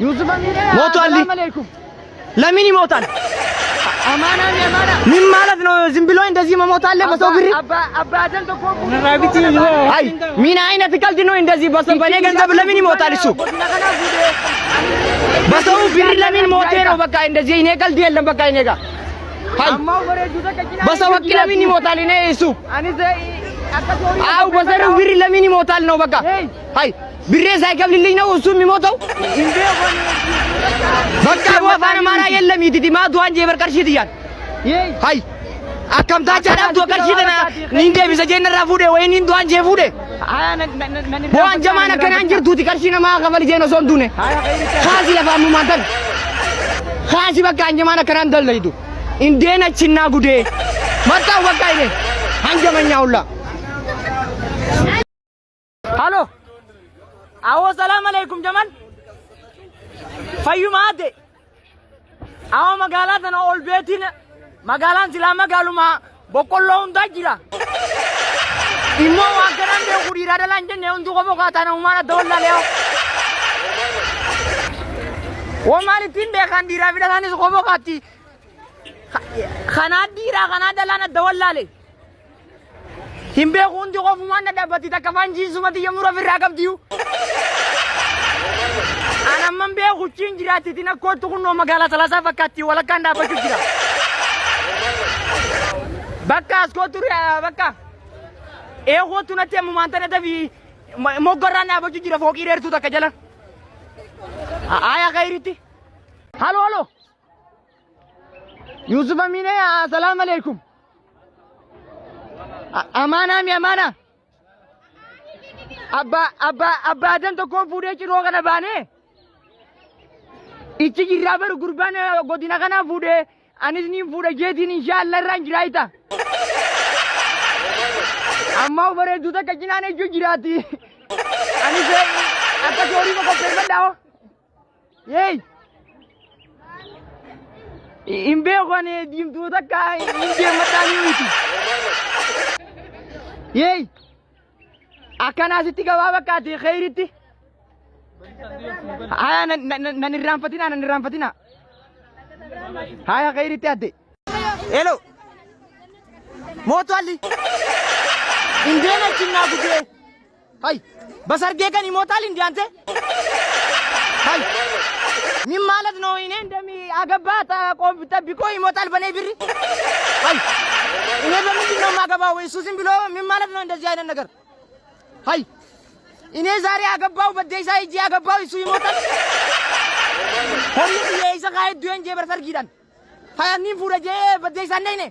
ዩሱፍ አሚኔ ሞቷል። ሰላም አለይኩም። ለምን ይሞታል? አማና ምን ማለት ነው? ዝም ብሎ እንደዚህ መሞት አለ በሰው ብር? አባደን ተቆቁ አይ ምን አይነት ቀልድ ነው እንደዚህ? በሰው በኔ ገንዘብ ለምን ይሞታል እሱ? በሰው ብር ለምን ሞቴ ነው? በቃ እንደዚህ እኔ ቀልድ የለም በቃ እኔ ጋር። አይ በሰው ወቅ ለምን ይሞታል? እኔ እሱ አው በሰው ብር ለምን ይሞታል ነው በቃ። አይ ብሬ ሳይከፍልልኝ ነው እሱ የሚሞተው? በቃ ወፋን ማራ የለም ይዲዲ ማዱ አንጀ በርቀርሽት ይያል ሃይ አከምታቻ ዳብቶ ቀርሽትና ንንዴ ቢሰጀነ ራፉዴ ወይ ንንዱ አንጀ ፉዴ ቦን ጀማና ከና አንጀር ዱቲ ቀርሽና ማ ከፈል ጀነ ሶንዱኔ ካዚ ለፋሙ ማንተን ካዚ በቃ አንጀማና ከና እንደለይዱ እንዴነችና ጉዴ መጣው በቃ ይኔ አንጀመኛውላ ሃሎ አዎ ሰላም አለይኩም ጀማል fayyumaate awa magaalaa tana ol beetiin magaalaan silaa magaaluma boqqolloo hundaa jira immoo waan kanaan beeku dhiiraa dhalaan jenne hundi qofa kaataana uumaan adda wallaalee waan maalittiin beekan dhiiraa fi dhalaanis qofa kaatti kanaa dhiiraa kanaa dhalaan adda wallaale hin beeku hundi qofumaan dadhabatti takka faan jiinsumatti yemmuu rafirraa qabdiyu ana man be kucin jirati tina ko to kuno magala salasa fakati wala kanda ba jira bakka asko turi bakka e ho tunate mu mantane davi mo gorana ba jira foki dertu takajala aya khairiti halo yusuf amine assalamu alaikum amana abba dan to ko fude ci roga na bane ichi giraba gurban godina kana fude anis ni fude jedin inshallah ran jiraita amma bare duda kajina ne jo jirati anis akka jori ko pemba dawo yey imbe ko ne dim duda ka imbe matani witi yey akana sitti gaba bakati khairiti aya nanirranfatina haya khairiti adde hello moto ali indena chinna gude hay basarge kan imotal indiante hay min malat no ine ndami agabata kompita biko imotal bane birri hay ine bami no magaba way susim bilo min malat no ndezi ayna ነገር hay እኔ ዛሬ አገባው በደይሳ እጂ አገባው እሱ ይሞታል ሆኒ የይሳ ጋር ዱንጀ በርፈር ጊዳን ሃያኒ ፉረጀ በደይሳ ነይኔ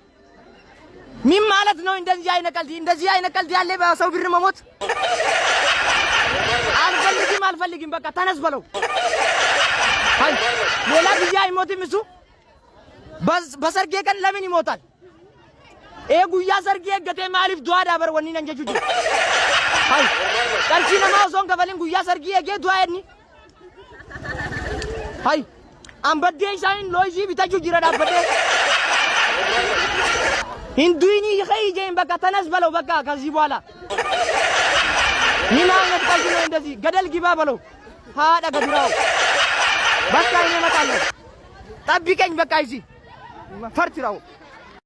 ምን ማለት ነው እንደዚህ አይነት ቀልድ ያለ በሰው ብር መሞት አልፈልግም በቃ ተነስ በለው ሃይ ሌላ ጊዜ አይሞትም እሱ በሰርጌ ቀን ለምን ይሞታል ጉያ ሰርጌ ገቴ ማሊፍ ዱዓ ዳበር ወኒ ነንጀጁ hay karchina ma son kavalin guya sargi ege duayni hay ambadde shain loji bitaju jira dabade hinduini khayje baka tanas balo baka kazi bwala nima ngat kalino ndezi gadal giba balo ha daga diraw baka ine matalo tabbi kany baka isi fartiraw